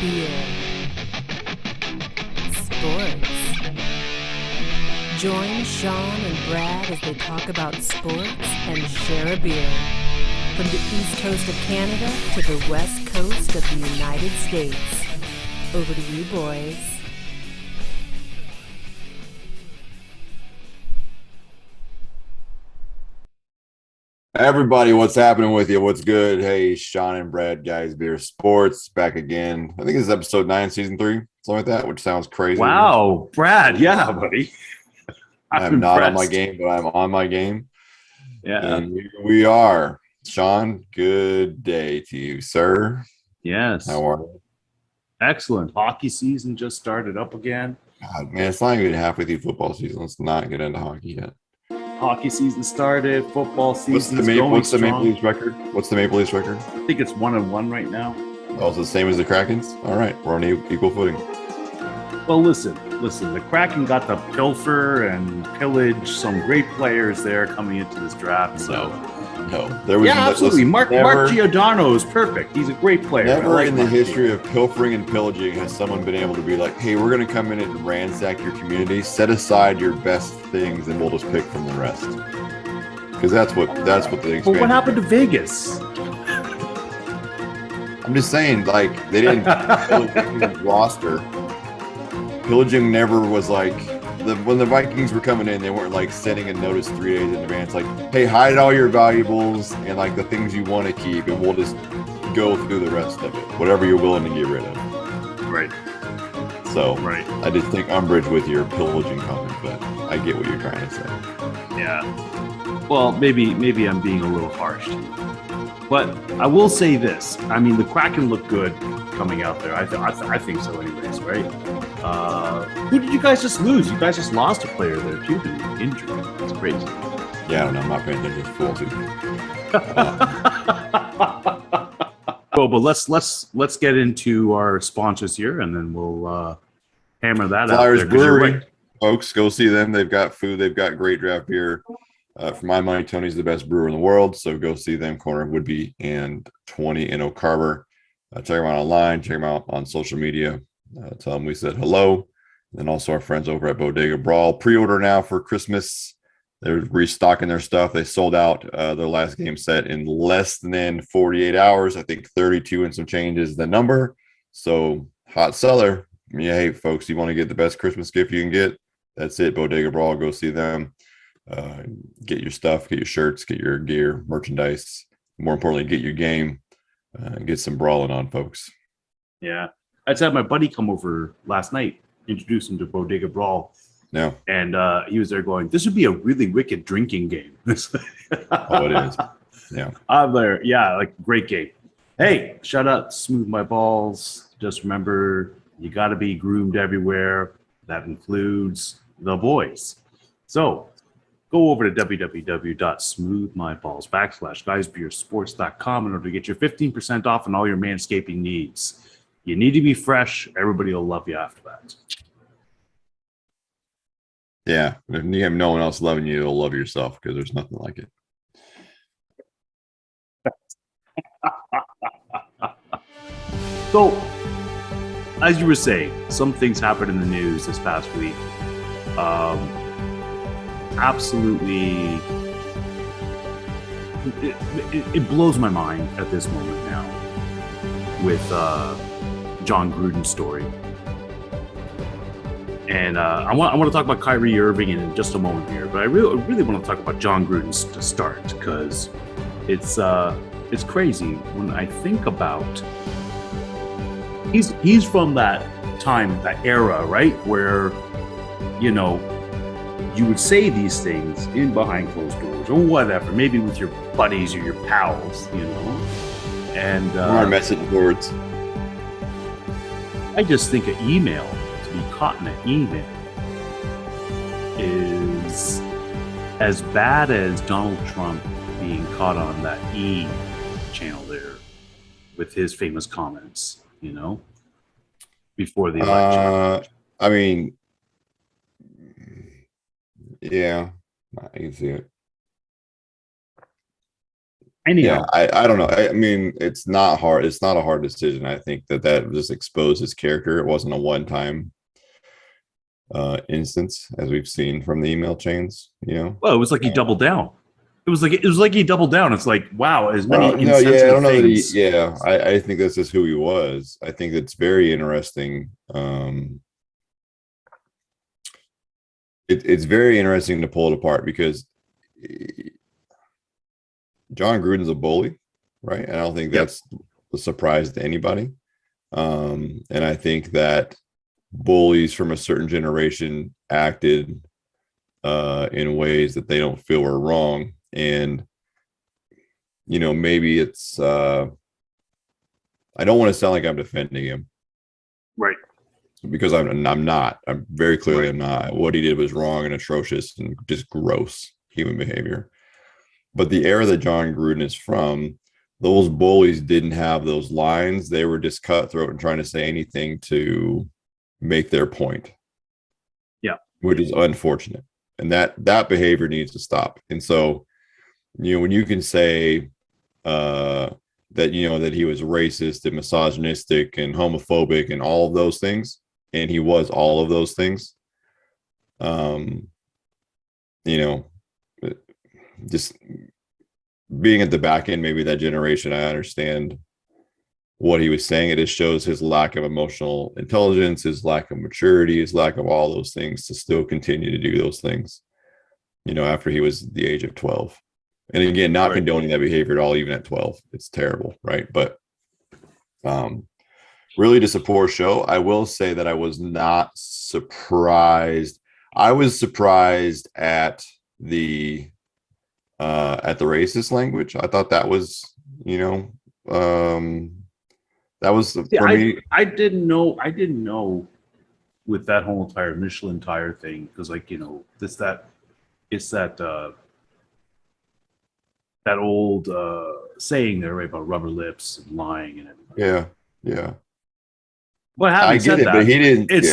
beer, sports. Join Sean and Brad as they talk about sports and share a beer. From the east coast of Canada to the west coast of the United States. Over to you, boys. Everybody, what's happening with you? What's good? Hey, Sean and Brad, guys, beer sports back again. I think this is episode 9, season 3, something like that, which sounds crazy. Wow, Brad, yeah, buddy. I'm not on my game, but I'm on my game. Yeah. And here we are. Sean, good day to you, sir. Yes. How are you? Excellent. Hockey season just started up again. God, man, it's not even halfway through football season. Let's not get into hockey yet. Hockey season started. Football season. What's the Maple Leafs record? What's the Maple Leafs record? I think it's 1-1 right now. Also the same as the Krakens? All right, we're on equal footing. Well, listen. The Kraken got to pilfer and pillage some great players there coming into this draft. So, no, there was absolutely. Mark Giordano is perfect. He's a great player. Never in the history of pilfering and pillaging has someone been able to be like, "Hey, we're going to come in and ransack your community. Set aside your best things, and we'll just pick from the rest." Because that's what the expansion. But what happened to Vegas? I'm just saying, like, they didn't pillage the roster. Pillaging never was like when the Vikings were coming in, they weren't like sending a notice 3 days in advance, like, "Hey, hide all your valuables and like the things you want to keep, and we'll just go through the rest of it, whatever you're willing to get rid of." Right. So, right. I just take umbrage with your pillaging comment, but I get what you're trying to say. Yeah. Well, maybe I'm being a little harsh, but I will say this. I mean, the Kraken look good coming out there. I think so, anyways, right? Who did you guys just lose? You guys just lost a player there too, injured. It's crazy. Yeah, I don't know. I'm not paying attention to fool too. Well, but let's get into our sponsors here, and then we'll hammer that Flyers out there. Brewery, right. Folks, go see them. They've got food. They've got great draft beer. For my money, Tony's the best brewer in the world. So go see them. Corner of Woodby and 20 in Oak Harbor. Check them out online. Check them out on social media. Tell them we said hello. And also our friends over at Bodega Brawl. Pre-order now for Christmas. They're restocking their stuff. They sold out their last game set in less than 48 hours. I think 32 and some change is the number. So hot seller. Yeah, hey, folks, you want to get the best Christmas gift you can get? That's it. Bodega Brawl. Go see them. Get your stuff, get your shirts, get your gear, merchandise. More importantly, get your game. Get some brawling on, folks. Yeah. I just had my buddy come over last night, introduce him to Bodega Brawl. Yeah. And he was there going, "This would be a really wicked drinking game." Oh, it is. Yeah. I'm there. Yeah, like great game. Hey, shout out Smooth My Balls. Just remember, you got to be groomed everywhere. That includes the boys. So go over to www.smoothmyballs.com/guysbeersports.com in order to get your 15% off on all your manscaping needs. You need to be fresh. Everybody will love you after that. Yeah. If you have no one else loving you, you'll love yourself because there's nothing like it. So, as you were saying, some things happened in the news this past week. Absolutely, it blows my mind at this moment now with John Gruden's story. And I want to talk about Kyrie Irving in just a moment here, but I really want to talk about John Gruden to start, because it's crazy when I think about he's from that time, that era, right, where you would say these things in behind closed doors or whatever, maybe with your buddies or your pals, and our message boards. I just think an email, to be caught in an email, is as bad as Donald Trump being caught on that E channel there with his famous comments, before the election. I mean, yeah, I can see it. Anyhow, I don't know. I mean, it's not hard. It's not a hard decision. I think that just exposed his character. It wasn't a one-time instance, as we've seen from the email chains. well, it was like he doubled down. It was like he doubled down. It's like, wow, as many No, insensitive I don't know that he. things. Yeah, I think that's just who he was. I think it's very interesting. It's very interesting to pull it apart because John Gruden's a bully, right? I don't think Yep. that's a surprise to anybody. And I think that bullies from a certain generation acted in ways that they don't feel were wrong. And, maybe it's, I don't want to sound like I'm defending him. Right. Because I'm not. I'm very clearly Right. I'm not. What he did was wrong and atrocious and just gross human behavior. But the era that John Gruden is from, those bullies didn't have those lines. They were just cutthroat and trying to say anything to make their point. Yeah. Which is unfortunate. And that behavior needs to stop. And so, when you can say that that he was racist and misogynistic and homophobic and all of those things, and he was all of those things, just being at the back end, maybe that generation, I understand what he was saying. It just shows his lack of emotional intelligence, his lack of maturity, his lack of all those things to still continue to do those things, after he was the age of 12. And again, not Right. condoning that behavior at all, even at 12. It's terrible, right? But really just a poor show. I will say that I was not surprised. I was surprised at the racist language. I thought that was, that was for me. I didn't know with that whole entire Michelin tire thing, because it's that old saying there, right, about rubber lips and lying and everything. Yeah. But having I said get it, that, but he didn't. it's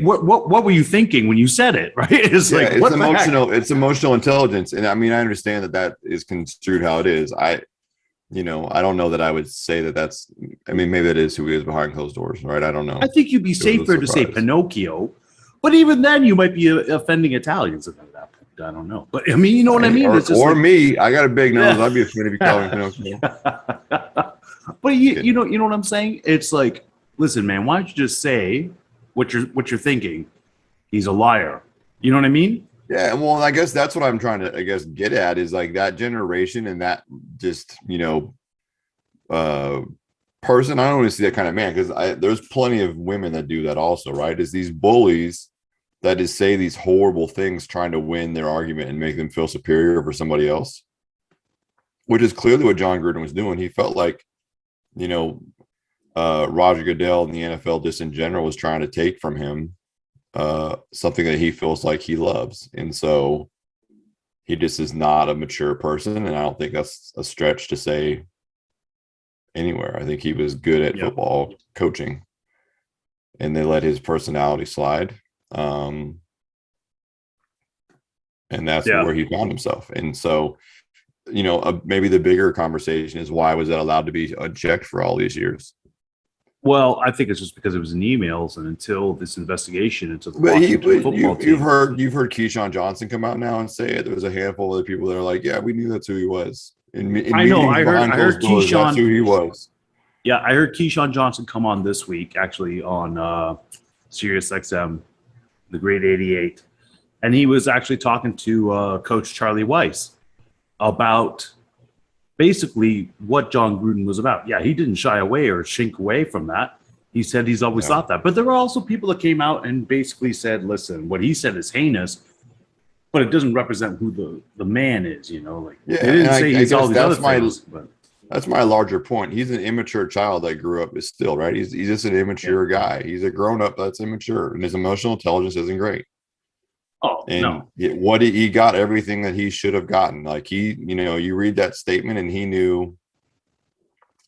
what were you thinking when you said it, right? It's like, it's what the heck? emotional. It's emotional intelligence, and I mean, I understand that is construed how it is. I don't know that I would say that that's. I mean, maybe that is who he is behind closed doors, right? I don't know. I think you'd be It was a safer to say surprise. Pinocchio, but even then, you might be offending Italians at that point. I don't know, but I mean, you know what I mean? Or, It's just or like, me, I got a big nose. Yeah. I'd be offended if you call me Pinocchio. but you know what I'm saying? It's like, listen, man, why don't you just say what you're thinking? He's a liar. You know what I mean? Yeah, well, I guess that's what I'm trying to, get at is like that generation and that just, person. I don't want to see that kind of man because there's plenty of women that do that also, right? Is these bullies that just say these horrible things trying to win their argument and make them feel superior over somebody else, which is clearly what John Gruden was doing. He felt like, Roger Goodell and the NFL just in general was trying to take from him something that he feels like he loves. And so he just is not a mature person. And I don't think that's a stretch to say anywhere. I think he was good at football coaching and they let his personality slide. And that's where he found himself. And so, maybe the bigger conversation is why was that allowed to be unchecked for all these years? Well, I think it's just because it was in emails, and until this investigation into the Washington football team. You've heard Keyshawn Johnson come out now and say it. There was a handful of other people that are like, yeah, we knew that's who he was. I know. I heard Keyshawn. That's who he was. Yeah, I heard Keyshawn Johnson come on this week, actually on Sirius XM, the Great 88, and he was actually talking to Coach Charlie Weiss about basically what John Gruden was about. Yeah, he didn't shy away or shrink away from that. He said he's always thought that. But there were also people that came out and basically said, listen, what he said is heinous, but it doesn't represent who the man is, They didn't say he's all these other things. But that's my larger point. He's an immature child that grew up is still, right? He's just an immature guy. He's a grown-up that's immature, and his emotional intelligence isn't great. Oh, and no. He got everything that he should have gotten. Like you read that statement and he knew,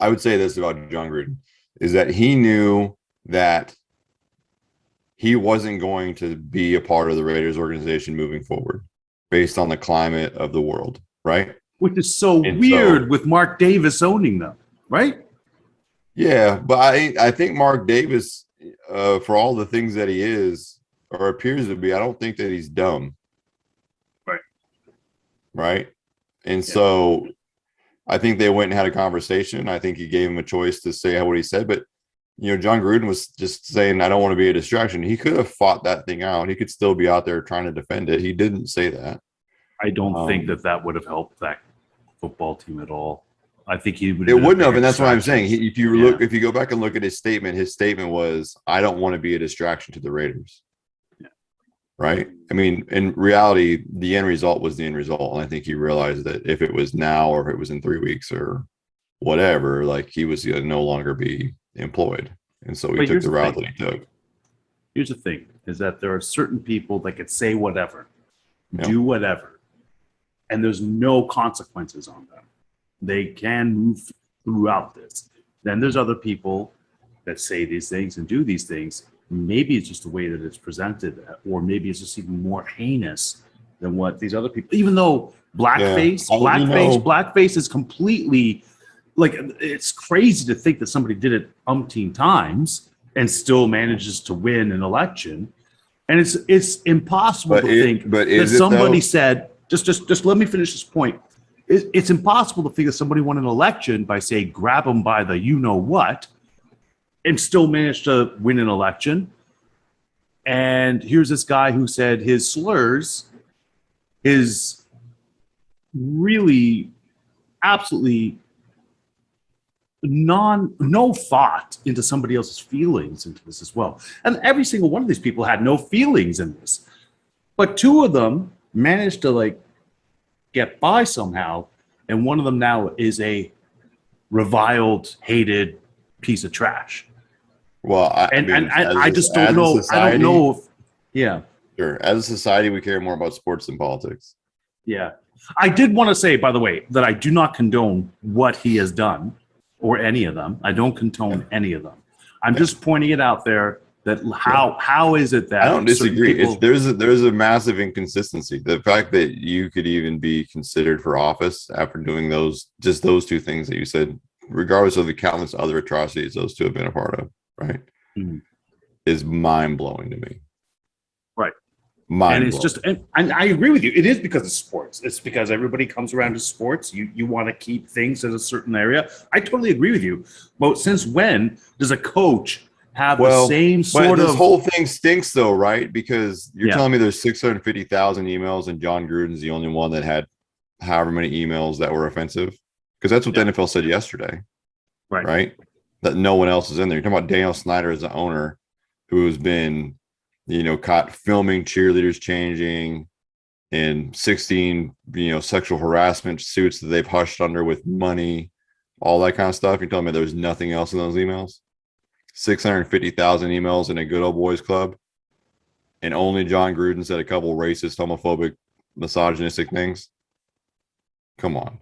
I would say this about John Gruden, is that he knew that he wasn't going to be a part of the Raiders organization moving forward based on the climate of the world, right? which is so And weird with Mark Davis owning them, right? Yeah, but I think Mark Davis, for all the things that he is or appears to be, I don't think that he's dumb. Right. Right. And Yeah. so I think they went and had a conversation. I think he gave him a choice to say what he said, but John Gruden was just saying, I don't want to be a distraction. He could have fought that thing out. He could still be out there trying to defend it. He didn't say that. I don't think that would have helped that football team at all. I think he would. It wouldn't have, and that's what I'm saying. Distraction. If you go back and look at his statement was, I don't want to be a distraction to the Raiders. Yeah. Right. I mean, in reality, the end result was the end result. And I think he realized that if it was now or if it was in 3 weeks or whatever, like he was going to no longer be employed. And so he But took the route thing. that he took. Here's the thing, is that there are certain people that could say whatever, Yeah. do whatever, and there's no consequences on them. They can move throughout this. Then there's other people that say these things and do these things. Maybe it's just the way that it's presented, or maybe it's just even more heinous than what these other people, even though blackface is completely, like, it's crazy to think that somebody did it umpteen times and still manages to win an election. And it's impossible to think that somebody said, just let me finish this point. It's impossible to think that somebody won an election by, say, grab them by the you-know-what and still manage to win an election. And here's this guy who said his slurs is really absolutely no thought into somebody else's feelings into this as well. And every single one of these people had no feelings in this. But two of them managed to, like, get by somehow, and one of them now is a reviled, hated piece of trash. Well, I just don't know. I don't know if, yeah. Sure. As a society, we care more about sports than politics. Yeah. I did want to say, by the way, that I do not condone what he has done or any of them. I don't condone any of them. I'm just pointing it out there that how is it that I don't disagree. People, there's a massive inconsistency. The fact that you could even be considered for office after doing those two things that you said, regardless of the countless other atrocities those two have been a part of, right? Mm-hmm. Is mind blowing to me. Right. Mind and it's just, and I agree with you. It is because of sports. It's because everybody comes around to sports. You want to keep things in a certain area. I totally agree with you. But since when does a coach have the same sort of? This whole thing stinks, though, right? Because you're telling me there's 650,000 emails, and John Gruden's the only one that had however many emails that were offensive. Because that's what the NFL said yesterday, right? That no one else is in there. You're talking about Daniel Snyder as the owner, who's been, caught filming cheerleaders changing in 16, sexual harassment suits that they've hushed under with money, all that kind of stuff. You're telling me there's nothing else in those emails? 650,000 emails in a good old boys club, and only John Gruden said a couple racist, homophobic, misogynistic things. Come on.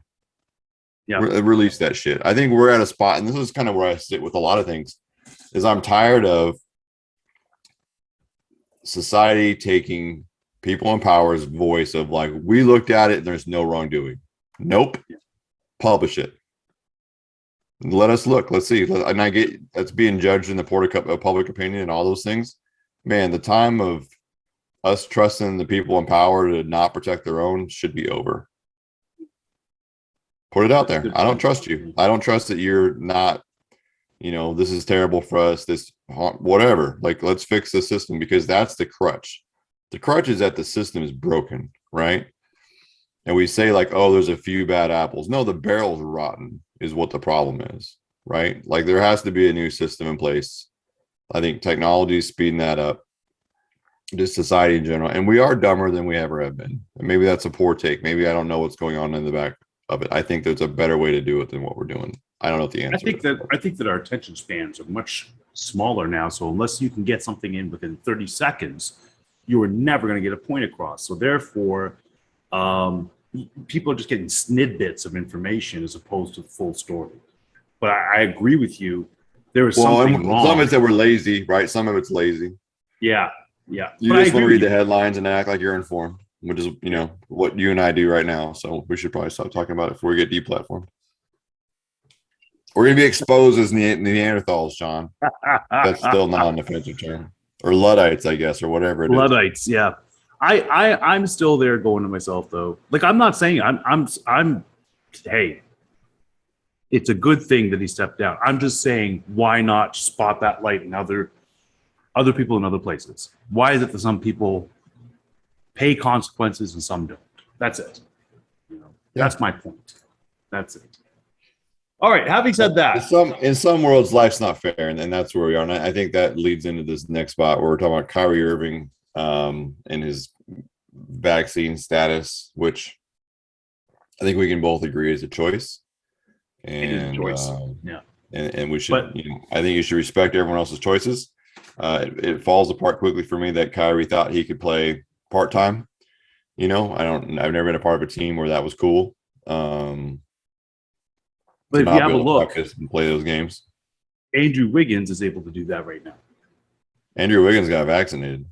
Yeah. Release that shit. I think we're at a spot, and this is kind of where I sit with a lot of things, is I'm tired of society taking people in power's voice of, like, we looked at it and there's no wrongdoing. Nope. Publish it. Let us look. Let's see. And I get that's being judged in the court of public opinion and all those things. Man, the time of us trusting the people in power to not protect their own should be over. Put it out there. I don't trust you. I don't trust that you're not, this is terrible for us, this whatever. Like, let's fix the system, because that's the crutch. The crutch is that the system is broken, right? And we say, like, oh, there's a few bad apples. No, the barrel's rotten is what the problem is, right? Like, there has to be a new system in place. I think technology is speeding that up, just society in general. And we are dumber than we ever have been. And maybe that's a poor take. Maybe I don't know what's going on in the back of it. I think there's a better way to do it than what we're doing. I don't know what the answer is. I think that our attention spans are much smaller now. So unless you can get something in within 30 seconds, you are never going to get a point across. So therefore, people are just getting snippets of information as opposed to the full story. But I agree with you. There is something wrong. Some of it's that we're lazy, right? Some of it's lazy. Yeah. You just want to read the headlines and act like you're informed. which is what you and I do right now. So we should probably stop talking about it before we get deplatformed. We're gonna be exposed as Neanderthals, Sean. That's still not an offensive term, or Luddites, I guess, or whatever it is. Luddites, yeah. I'm still there going to myself though. Like I'm not saying I'm. Hey, it's a good thing that he stepped down. I'm just saying, why not spot that light in other people in other places? Why is it that some people pay consequences and some don't? That's it. That's my point. That's it. All right. Having said that, in some worlds, life's not fair, and that's where we are. And I think that leads into this next spot where we're talking about Kyrie Irving and his vaccine status, which I think we can both agree is a choice. And it is a choice. Yeah. And we should. I think you should respect everyone else's choices. It falls apart quickly for me that Kyrie thought he could play part-time. I've never been a part of a team where that was cool. But if you have a look, and play those games. Andrew Wiggins is able to do that right now. Andrew Wiggins got vaccinated.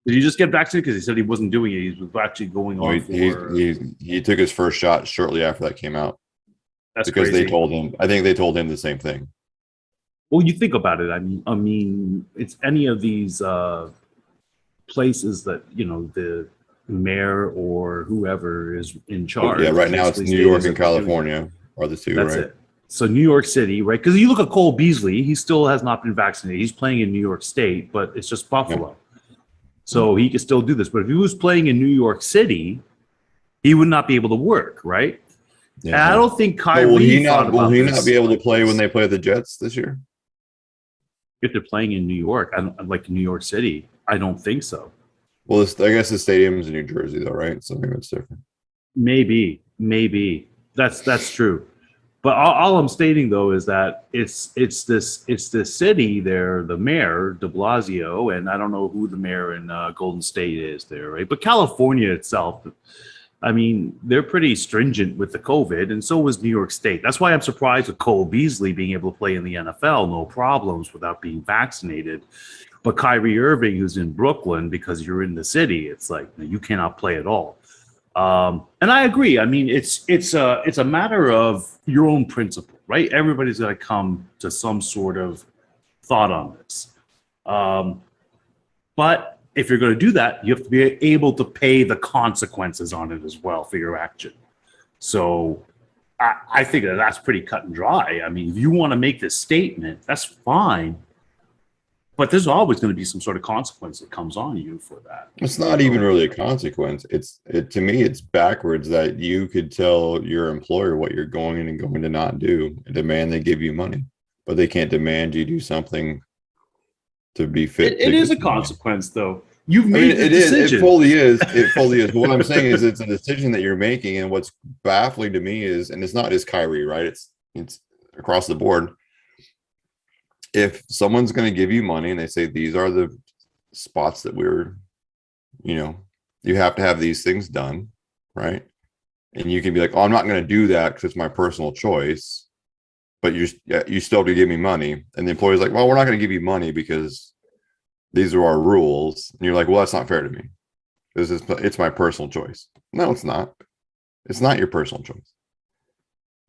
Did he just get vaccinated? Because he said he wasn't doing it. He was actually going on. He took his first shot shortly after that came out. That's because crazy. they told him. I think they told him the same thing. Well, you think about it. I mean, it's any of these places that the mayor or whoever is in charge. Yeah, right now it's New York and California are the two. That's right? it. So New York City, right? Because you look at Cole Beasley, he still has not been vaccinated. He's playing in New York State, but it's just Buffalo. Yeah. So he can still do this. But if he was playing in New York City, he would not be able to work, right? Yeah. And I don't think Kyrie will he not be able to play when they play the Jets this year? If they're playing in New York, like New York City, I don't think so. Well, I guess the stadium's in New Jersey, though, right? So maybe it's different. Maybe that's true. But all I'm stating though is that it's this city there, the mayor De Blasio, and I don't know who the mayor in Golden State is there, right? But California itself, I mean, they're pretty stringent with the COVID, and so was New York State. That's why I'm surprised with Cole Beasley being able to play in the NFL, no problems without being vaccinated. But Kyrie Irving, who's in Brooklyn, because you're in the city, it's like you cannot play at all. And I agree. I mean, it's a matter of your own principle, right? Everybody's got to come to some sort of thought on this. But if you're going to do that, you have to be able to pay the consequences on it as well for your action. So I think that's pretty cut and dry. I mean, if you want to make this statement, that's fine. But there's always going to be some sort of consequence that comes on you for that. It's not even really a consequence. To me, it's backwards that you could tell your employer what you're going in and going to not do, and demand they give you money, but they can't demand you do something to be fit. It is a consequence, though. You've made the decision. It fully is. It fully is. But what I'm saying is, it's a decision that you're making, and what's baffling to me is, and it's not just Kyrie, right? It's across the board. If someone's going to give you money and they say these are the spots that you have to have these things done, right? And you can be like, oh, I'm not going to do that because it's my personal choice, but you still have to give me money. And the employer's like, well, we're not going to give you money because these are our rules. And you're like, well, that's not fair to me. It's my personal choice. No, it's not. It's not your personal choice.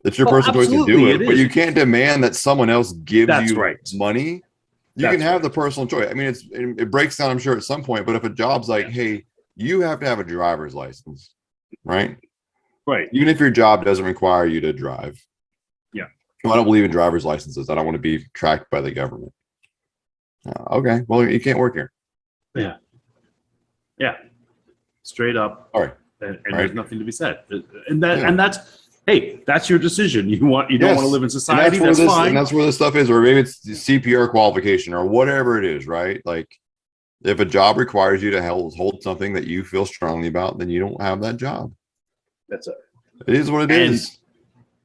It's your personal choice to do it, but you can't demand that someone else gives money. You can have the personal choice. I mean, it breaks down, I'm sure, at some point. But if a job's like, hey, you have to have a driver's license, right? Right. Even if your job doesn't require you to drive. Yeah. Well, I don't believe in driver's licenses. I don't want to be tracked by the government. Okay. Well, you can't work here. Yeah. Yeah. Straight up. All right. And there's nothing to be said. And that's. Hey, that's your decision. You don't want to live in society. That's fine. And that's where this stuff is, or maybe it's the CPR qualification or whatever it is, right? Like, if a job requires you to hold something that you feel strongly about, then you don't have that job. That's it. It is what it is.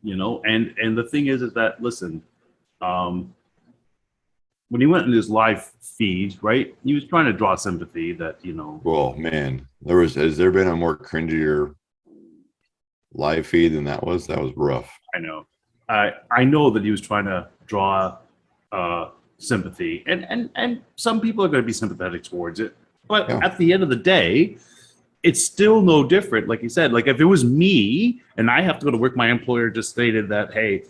And the thing is that listen, when he went in his live feed, right, he was trying to draw sympathy that Well, man, has there been a more cringier live feed than that was rough. I know. I know that he was trying to draw sympathy, and some people are going to be sympathetic towards it. But at the end of the day, it's still no different. Like you said, like if it was me and I have to go to work, my employer just stated that, hey,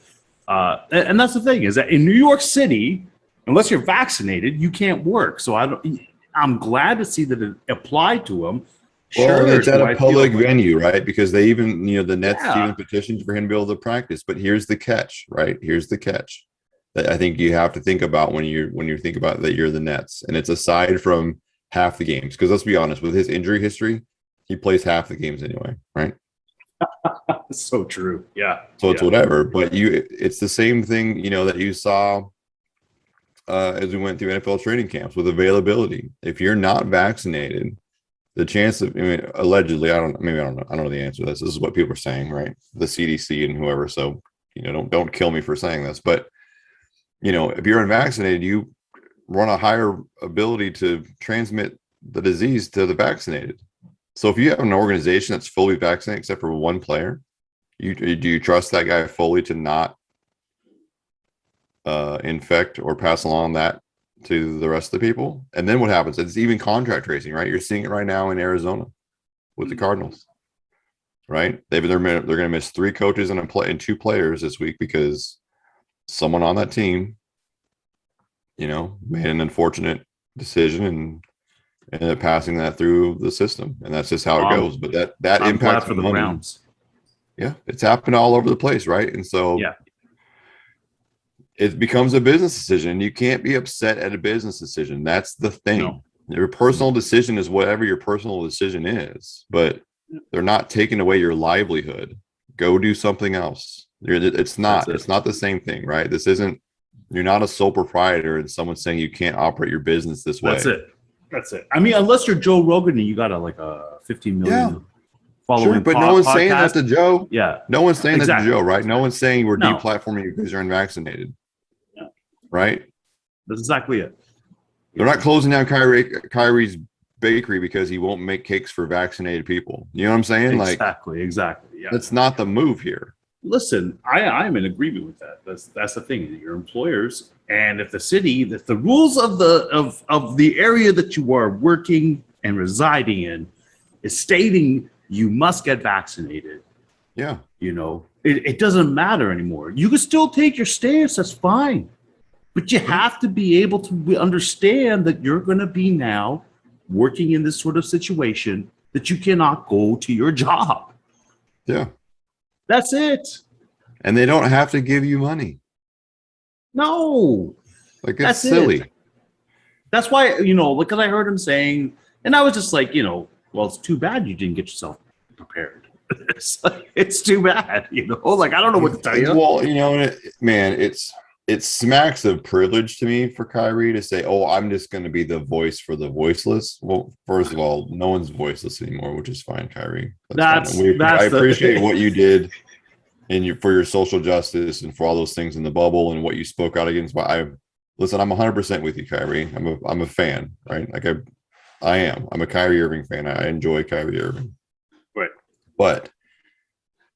and that's the thing is that in New York City, unless you're vaccinated, you can't work. So I'm glad to see that it applied to him. Well, it's at do a I feel public like- venue, right? Because they even, the Nets Yeah. even petitioned for him to be able to practice. But here's the catch, right? Here's the catch that I think you have to think about when you think about that you're the Nets, and it's aside from half the games. Because let's be honest, with his injury history, he plays half the games anyway, right? So true. Yeah. So it's Yeah. whatever. But it's the same thing, that you saw as we went through NFL training camps with availability. If you're not vaccinated, the chance of, allegedly, I don't know the answer to this. This is what people are saying, right? The CDC and whoever. So, don't kill me for saying this, but if you're unvaccinated, you run a higher ability to transmit the disease to the vaccinated. So if you have an organization that's fully vaccinated except for one player, do you trust that guy fully to not infect or pass along that to the rest of the people? And then what happens? It's even contract tracing, right? You're seeing it right now in Arizona with the Cardinals, right? They're going to miss 3 coaches and 2 players this week because someone on that team, made an unfortunate decision and ended up passing that through the system, and that's just how it goes. But that I'm glad impacts for the money. Browns. Yeah, it's happened all over the place, right? And so it becomes a business decision. You can't be upset at a business decision. That's the thing. No. Your personal decision is whatever your personal decision is, but they're not taking away your livelihood. Go do something else. It's not the same thing, right? This isn't, you're not a sole proprietor and someone's saying you can't operate your business this way. That's it. I mean, unless you're Joe Rogan and you got a 15 million following. Sure, but no one's saying that to Joe. Yeah. No one's saying that to Exactly. Joe, right? No one's saying we're No. deplatforming you because you're unvaccinated. Yeah. Right? That's exactly it. They're not closing down Kyrie's bakery because he won't make cakes for vaccinated people. You know what I'm saying? Exactly. Yeah. That's not the move here. Listen, I'm in agreement with that. That's the thing. Your employers, and if the city, if the rules of the area that you are working and residing in is stating you must get vaccinated, Yeah. it doesn't matter anymore. You can still take your stance. That's fine, but you have to be able to understand that you're going to be now working in this sort of situation that you cannot go to your job. Yeah. That's it. And they don't have to give you money. No. Like, it's That's silly. it. That's why, because I heard him saying, and I was just like, well, it's too bad you didn't get yourself prepared. It's too bad, like, I don't know what to tell you. Well, it smacks of privilege to me for Kyrie to say, oh, I'm just going to be the voice for the voiceless. Well, first of all, no one's voiceless anymore, which is fine, Kyrie. That's I appreciate what you did for your social justice and for all those things in the bubble and what you spoke out against. Listen, I'm 100% with you, Kyrie. I'm a fan, right? Like I am. I'm a Kyrie Irving fan. I enjoy Kyrie Irving. Right. But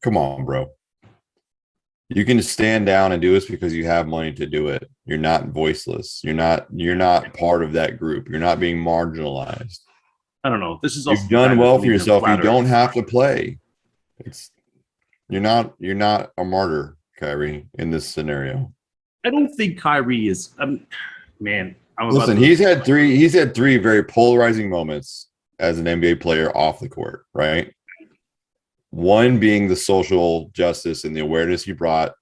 come on, bro. You can stand down and do this because you have money to do it. You're not voiceless. You're not part of that group. You're not being marginalized. I don't know. This is also You've done well for yourself. You don't have to play. You're not a martyr, Kyrie, in this scenario. I don't think Kyrie is. Man, listen. He's had three very polarizing moments as an NBA player off the court, right? One being the social justice and the awareness he brought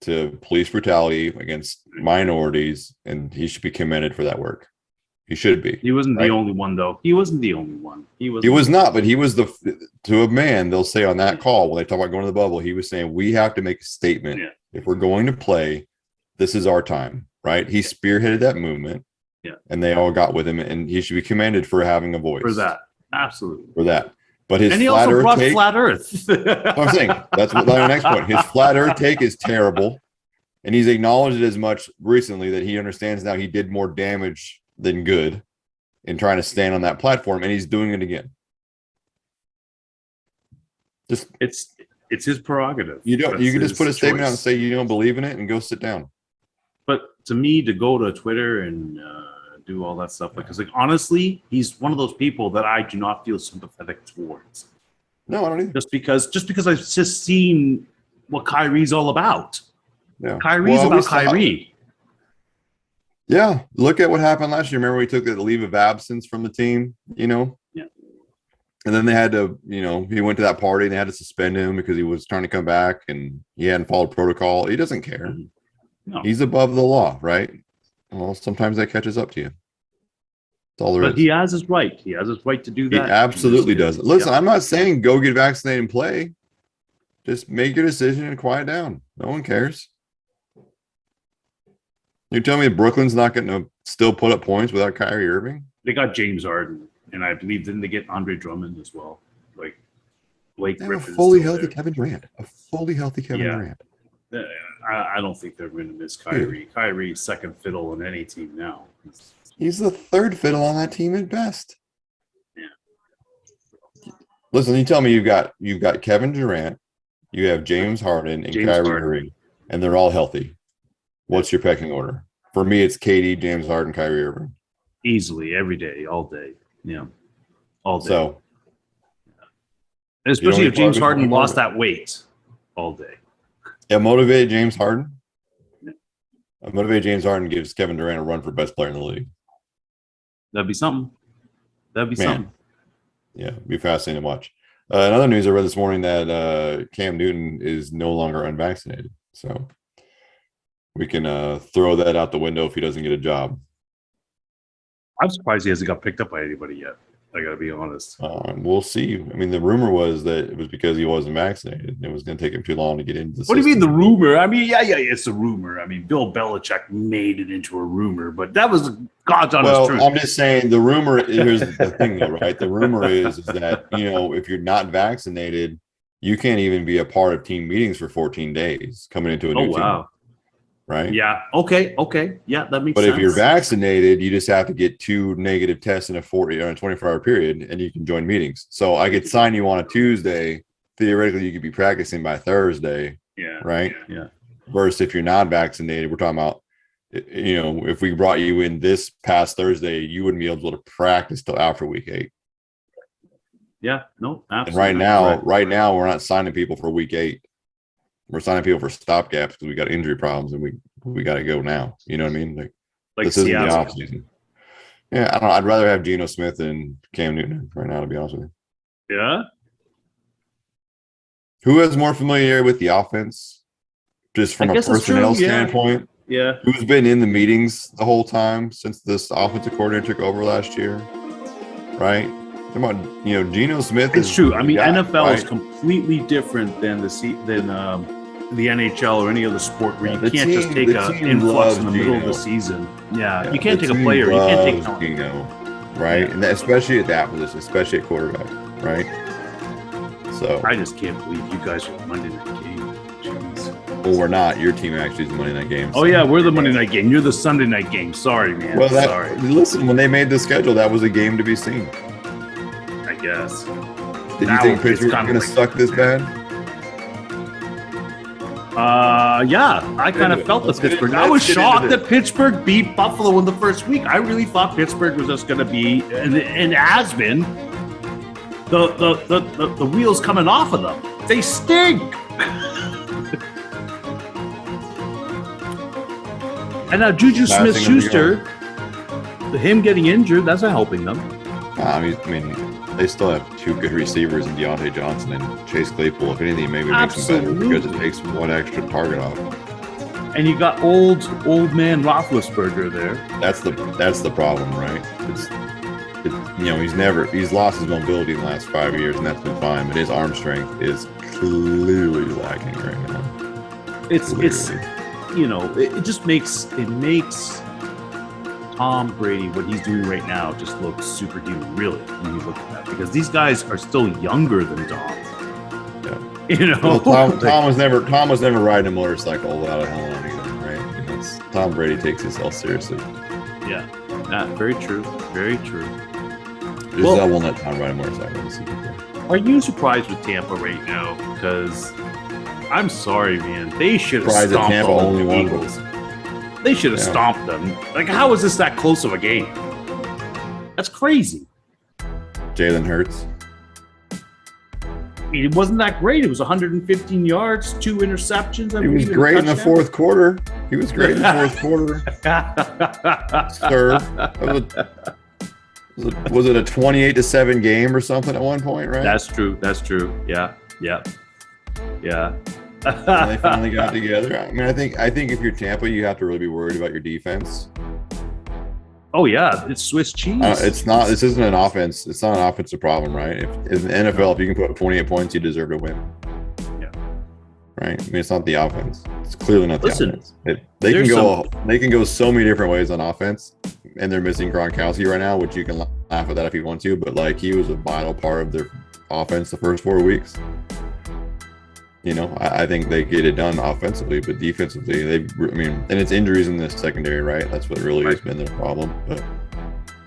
to police brutality against minorities, and he should be commended for that work. He should be. He wasn't the only one, though. He wasn't the only one. He was not, but he was to a man, they'll say on that call when they talk about going to the bubble, he was saying, we have to make a statement. Yeah. If we're going to play, this is our time, right? He spearheaded that movement. Yeah. And they all got with him, and he should be commended for having a voice. For that. Absolutely. For that. But his and he flat also earth brought take, flat Earth. I'm saying that's my next point. His flat earth take is terrible. And he's acknowledged it as much recently that he understands now he did more damage than good in trying to stand on that platform, and he's doing it again. Just it's his prerogative. You can just put a statement out and say you don't believe in it and go sit down. But to me, to go to Twitter and do all that stuff. Because, like, honestly, he's one of those people that I do not feel sympathetic towards. No, I don't either. Just because I've just seen what Kyrie's all about. Yeah. Kyrie's Well, about we saw- Kyrie. Yeah, look at what happened last year. Remember, we took the leave of absence from the team, Yeah. and then they had to, he went to that party and they had to suspend him because he was trying to come back and he hadn't followed protocol. He doesn't care. No. He's above the law, right? Well, sometimes that catches up to you. That's all there is. But he has his right. He has his right to do He that. absolutely does. Listen, Yeah. I'm not saying go get vaccinated and play. Just make your decision and quiet down. No one cares. You tell me Brooklyn's not going to still put up points without Kyrie Irving? They got James Harden, and I believe didn't they get Andre Drummond as well? Like Blake They have a Griffin's fully still healthy there. Kevin Durant. A fully healthy Kevin Yeah. Durant. I don't think they're going to miss Kyrie. Kyrie's second fiddle on any team now. He's the third fiddle on that team at best. Yeah. Listen, you tell me you've got Kevin Durant, you have James Harden and James Kyrie Harden. Irving, and they're all healthy. What's your pecking order? For me, it's KD, James Harden, Kyrie Irving. Easily, every day, all day. Yeah. All day. So especially you if James don't Harden need lost Harden. that weight all day. it motivated James Harden. Yeah. Motivated James Harden gives Kevin Durant a run for best player in the league. That'd be something. That'd be Man. something. Yeah, be fascinating to watch. In other news, I read this morning that Cam Newton is no longer unvaccinated. So we can throw that out the window if he doesn't get a job. I'm surprised he hasn't got picked up by anybody yet. I got to be honest. We'll see. I mean, the rumor was that it was because he wasn't vaccinated. And it was going to take him too long to get into the What do you mean the system. rumor? I mean, yeah, it's a rumor. I mean, Bill Belichick made it into a rumor, but that was God's honest Well, truth. I'm just saying the rumor. Here's the thing, though, right? The rumor is that if you're not vaccinated, you can't even be a part of team meetings for 14 days coming into a new Oh, team, wow. right? Yeah. Okay. Yeah, that makes But sense. if you're vaccinated, you just have to get 2 negative tests in a 24-hour period, and you can join meetings. So I could sign you on a Tuesday. Theoretically, you could be practicing by Thursday, Yeah. right? Yeah. Versus if you're not vaccinated, we're talking about, if we brought you in this past Thursday, you wouldn't be able to practice till after week 8. Yeah. No, And absolutely. right now, we're not signing people for week 8. We're signing people for stopgaps because we got injury problems and we got to go now. You know what I mean? Like this isn't the Seattle. off season. Yeah, I don't know. I'd rather have Geno Smith and Cam Newton right now, to be honest with you. Yeah. Who has more familiarity with the offense, just from I a guess it's personnel true, yeah. standpoint? Yeah. Who's been in the meetings the whole time since this offensive coordinator took over last year? Right? Come on, Geno Smith. It's is true. the I mean, guy, NFL is right? completely different than the NHL or any other sport where Yeah, you the can't just team- take the an team influx loves in the middle of Geno. the season. Yeah, Yeah, you can't the take a team player. You can't take loves talent. Geno, right? And especially at that position, especially at quarterback, right? So, I just can't believe you guys are Monday Night Game. Jeez. well, we're not. Your team actually is the Monday Night Game. Oh yeah, we're the Monday Night Game. You're the Sunday Night Game. Sorry, man. Well, Sorry. listen, when they made the schedule, that was a game to be seen. I guess. Did Now you think it's Pittsburgh was kinda going to like- suck this bad? Yeah, I kind of Let's felt the get into Pittsburgh. it. I was Let's get into shocked this. that Pittsburgh beat Buffalo in the first week. I really thought Pittsburgh was just going to be, and has been, the wheels coming off of them. They stink. And now Juju Last thing I'm Smith-Schuster, him getting injured, that's not helping them. I mean, they still have 2 good receivers in Deontay Johnson and Chase Claypool. If anything, maybe it makes them better because it takes one extra target off. And you got old man Roethlisberger there. That's the problem, right? He's lost his mobility in the last 5 years, and that's been fine. But his arm strength is clearly lacking right now. It's Clearly. it just makes Tom Brady, what he's doing right now, just looks superhuman, really, when you look at that. Because these guys are still younger than Tom. Yeah. Well, Tom was never riding a motorcycle without a helmet on either, right? Tom Brady takes himself seriously. Yeah, very true. Very true. I won't let Tom ride a motorcycle. This is okay. Are you surprised with Tampa right now? Because I'm sorry, man. They should have Surprised that stomped Tampa all only the won. Eagles. They should have Yeah. stomped them. Like, how is this that close of a game? That's crazy. Jalen Hurts. I mean, it wasn't that great. It was 115 yards, 2 interceptions. I He was believe, and a great in the touchdown. fourth quarter. He was great in the fourth quarter, sir. Was it a 28-7 game or something at one point, right? That's true. That's true. Yeah. And they finally got together. I mean, I think if you're Tampa, you have to really be worried about your defense. Oh yeah, it's Swiss cheese. It's not. This isn't an offense. It's not an offensive problem, right? If in the NFL, if you can put up 28 points, you deserve to win. Yeah. Right. I mean, it's not the offense. It's clearly not the Listen, offense. They can go so many different ways on offense, and they're missing Gronkowski right now, which you can laugh at that if you want to, but like he was a vital part of their offense the first 4 weeks. You know, I think they get it done offensively, but defensively, and it's injuries in the secondary, right? That's what really has been their problem. But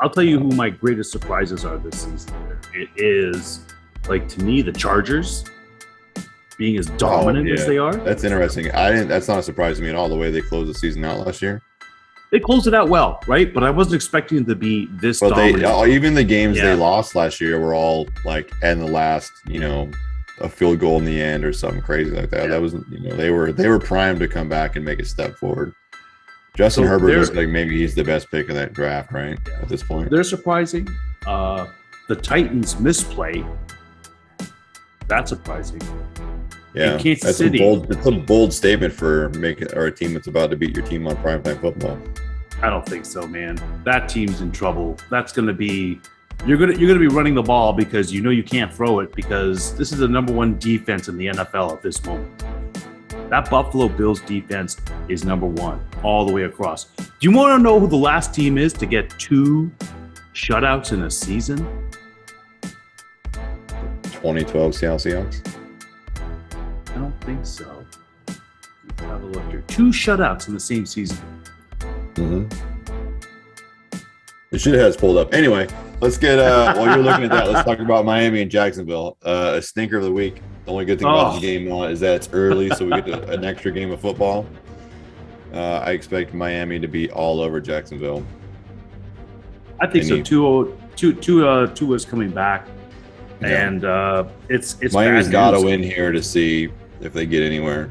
I'll tell you who my greatest surprises are this season. It is, like, to me, the Chargers being as dominant as they are. That's interesting. That's not a surprise to me at all. The way they closed the season out last year. They closed it out well, right? But I wasn't expecting them to be this But dominant. even the games Yeah. they lost last year were all like in the last, a field goal in the end or something crazy like that. Yeah. That was, they were primed to come back and make a step forward. Justin So Herbert they're- looks like maybe he's the best pick of that draft, right? At this point. They're surprising. The Titans misplay. That's surprising. Yeah, and Kansas that's City- it's a bold statement for a team that's about to beat your team on primetime football. I don't think so, man. That team's in trouble. That's going to be you're gonna be running the ball because you know you can't throw it because this is the number one defense in the NFL at this moment. That Buffalo Bills defense is number one all the way across. Do you want to know who the last team is to get 2 shutouts in a season? 2012 Seattle Seahawks. I don't think so. Let's have a look here. 2 shutouts in the same season. Mm-hmm. It should have had us pulled up. Anyway, let's get while you're looking at that, let's talk about Miami and Jacksonville. A stinker of the week. The only good thing about the game is that it's early, so we get an extra game of football. I expect Miami to be all over Jacksonville. I think so. Tua is coming back, Yeah. and it's Miami's bad got to news. win here to see if they get anywhere.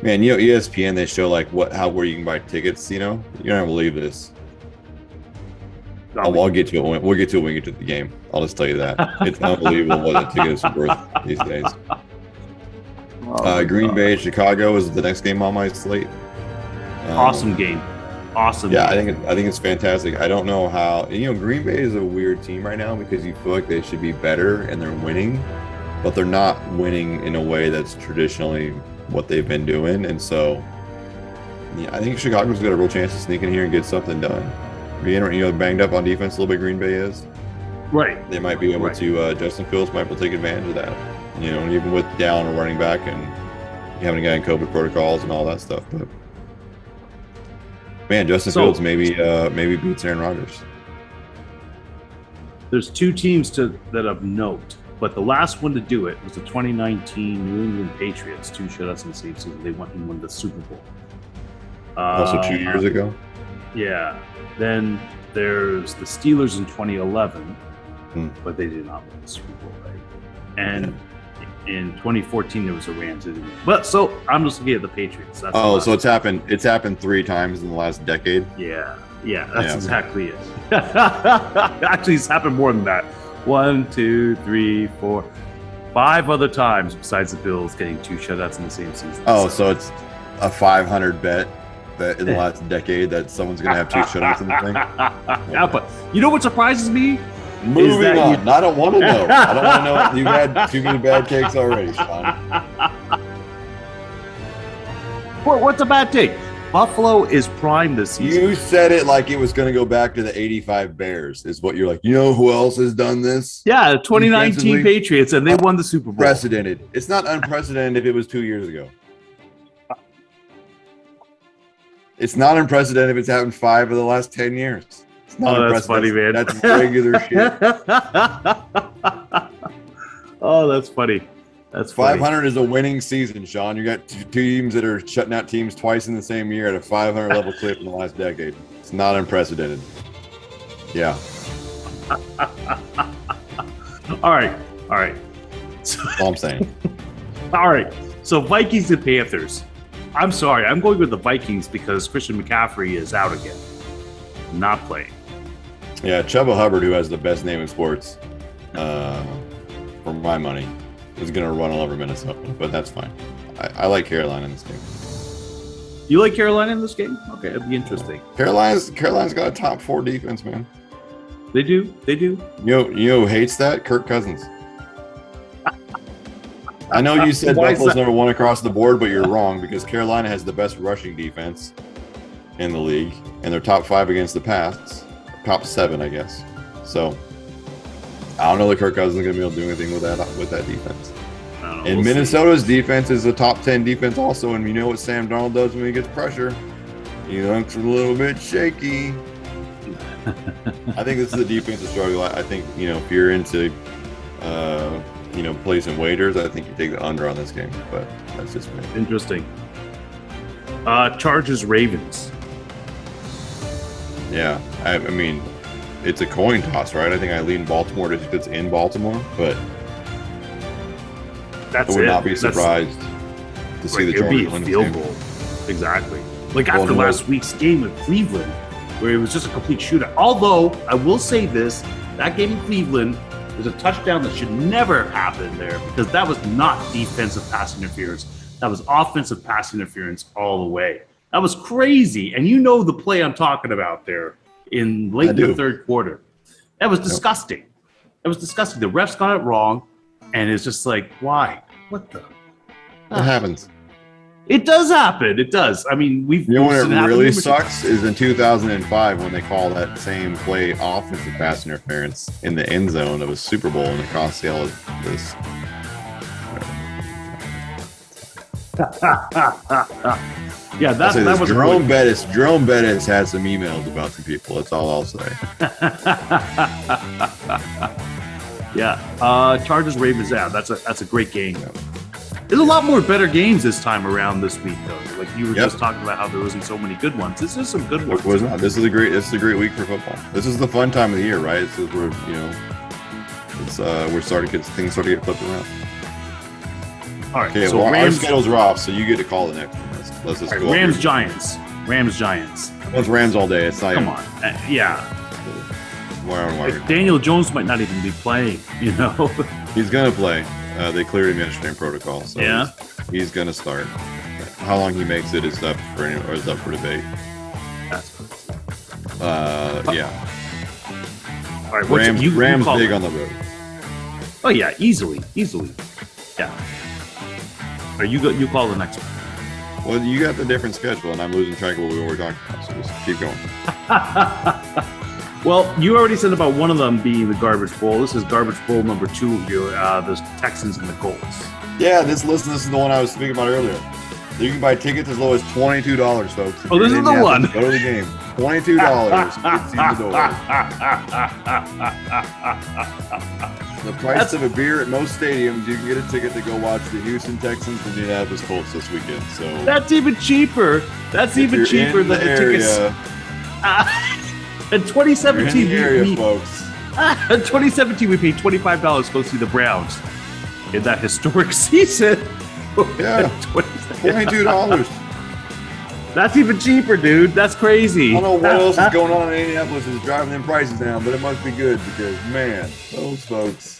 Man, ESPN, they show like where you can buy tickets. You're not gonna believe this. I'll get to it. We'll get to it when we get to the game. I'll just tell you that it's unbelievable what the tickets are worth these days. Green Bay, Chicago is the next game on my slate. Awesome game. Awesome. Yeah, game. I think it's fantastic. I don't know how. Green Bay is a weird team right now because you feel like they should be better and they're winning, but they're not winning in a way that's traditionally what they've been doing. And so, I think Chicago's got a real chance to sneak in here and get something done. Being banged up on defense a little bit, Green Bay is. Right. They might be able to. Justin Fields might be able to take advantage of that. Even with down a running back and having a guy in COVID protocols and all that stuff, but. Man, Justin Fields maybe beats Aaron Rodgers. There's 2 teams that of note, but the last one to do it was the 2019 New England Patriots. 2 shutouts in the same season. They won the Super Bowl. Also 2 years ago. Yeah. Then there's the Steelers in 2011, but they did not win the Super Bowl, right? And in 2014 there was a Rams. But so I'm just looking at the Patriots. That's So it's happened. It's happened 3 times in the last decade. Yeah, that's exactly it. Actually, it's happened more than that. 1, 2, 3, 4, 5 other times besides the Bills getting 2 shutouts in the same season. So it's a 500 bet that in the last decade that someone's gonna have 2 shutouts in the thing. Yeah, but you know what surprises me? Moving on. I don't want to know. I don't want to know. You've had too many bad takes already, Sean. What's a bad take? Buffalo is prime this season. You said it like it was going to go back to the 85 Bears, is what you're like. You know who else has done this? Yeah, the 2019 Defensively, Patriots, and they won the Super Bowl. Unprecedented. It's not unprecedented if it was 2 years ago. It's not unprecedented if it's happened 5 of the last 10 years. It's not Oh, that's funny, man. That's regular shit. Oh, that's funny. That's funny. 500 is a winning season, Sean. You got two teams that are shutting out teams twice in the same year at a 500 level clip in the last decade. It's not unprecedented. Yeah. All right. So, That's all I'm saying. all right. So Vikings and Panthers. I'm sorry. I'm going with the Vikings because Christian McCaffrey is out again. Not playing. Yeah, Chuba Hubbard, who has the best name in sports, for my money, is going to run all over Minnesota, but that's fine. I like Carolina in this game. You like Carolina in this game? Okay, it'd be interesting. Carolina's got a top 4 defense, man. They do. You know who hates that? Kirk Cousins. I know you said Why is Buffalo's that? number 1 across the board, but you're wrong because Carolina has the best rushing defense in the league, and they're top 5 against the pass, top 7, I guess. So I don't know that Kirk Cousins is going to be able to do anything with that defense. I don't know, And we'll see. Minnesota's defense is a top 10 defense also, and you know what Sam Darnold does when he gets pressure? He looks a little bit shaky. I think this is a defensive struggle. I think, if you're into, placing waiters, I think you take the under on this game, but that's just me. Interesting. Chargers Ravens. Yeah, I mean, it's a coin toss, right? I think I lean Baltimore just because it's in Baltimore, but That's I would it. not be That's- surprised to see the It'd be Chargers a win this field game. goal. Exactly. Like after Well, no. last week's game with Cleveland, where it was just a complete shootout. Although I will say this, that game in Cleveland was a touchdown that should never have happened there because that was not defensive pass interference. That was offensive pass interference all the way. That was crazy. And you know the play I'm talking about there in late I in the do. third quarter. That was disgusting. That was disgusting. The refs got it wrong. And it's just like, why? What the? It happens. It does happen. It does. I mean, we've You know we've when seen it happen really numerous- sucks is in 2005 when they call that same play offensive pass interference in the end zone of a Super Bowl and it cost Seattle this. Yeah, I'll say that this, was Jerome Bettis had some emails about some people. That's all I'll say. Yeah, Chargers Ravens. Yeah, that's a great game. There's a lot more better games this time around this week, though. Like you were Yep. just talking about how there wasn't so many good ones. This is some good ones. Was not. This is a great week for football. This is the fun time of the year, right? It's we're we're starting to get things start to get flipped around. All right, Okay, so well, our Rams, schedules are off, so you get to call the next one. Let's just all right, go. Rams Giants. Rams Giants. It's Rams all day. It's not Come even on. Yeah, wire. Daniel Jones might not even be playing. You know. He's gonna play. They cleared him yesterday in protocol, so Yeah. he's gonna start. How long he makes it is up for debate. Yeah. All right, what's Rams, you Rams call big it? on the road. Oh yeah, easily. Yeah. Or you call the next one. Well, you got the different schedule, and I'm losing track of what we were talking about. So just keep going. Well, you already said about one of them being the Garbage Bowl. This is Garbage Bowl number 2 of you, the Texans and the Colts. Yeah, this is the one I was speaking about earlier. You can buy tickets as low as $22, folks. If Oh, you're this in is the Indianapolis, one. Go to the game. $22. Gets you the door. The price of a beer at most stadiums, you can get a ticket to go watch the Houston Texans and Indianapolis Colts this weekend. So That's even cheaper. That's if even you're cheaper in than the area, tickets. In you're in 2017, the area, we folks. in 2017 we paid $25 to go see the Browns in that historic season. Yeah. $22. That's even cheaper, dude. That's crazy. I don't know what else is going on in Indianapolis is driving them prices down, but it must be good because, man, those folks.